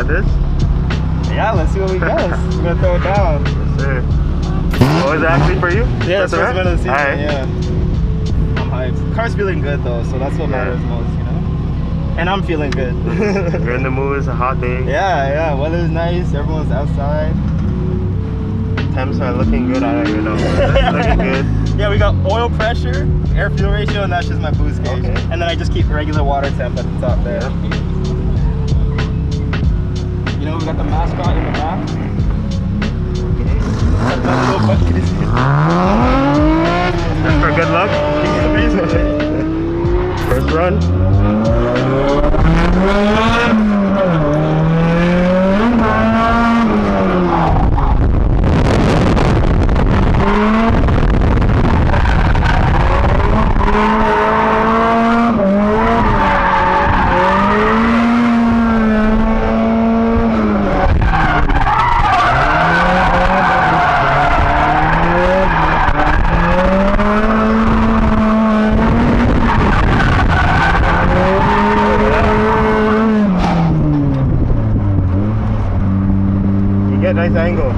this? Yeah, let's see what we got. We're gonna throw it down. Yes, sir. Oh, is it actually for you? Yeah, it's first event of the season. Alright. Yeah. I'm hyped. Car's feeling good though, so that's what matters most, you know? And I'm feeling good. You're in the mood, it's a hot day. Yeah, weather's nice, everyone's outside. Temps are looking good, I don't even know. It's looking good. Yeah, we got oil pressure, air fuel ratio, and that's just my boost gauge. Okay. And then I just keep regular water temp at the top there. Yeah. You know, we got the mascot in the back. Just for good luck? First run. Get nice angle.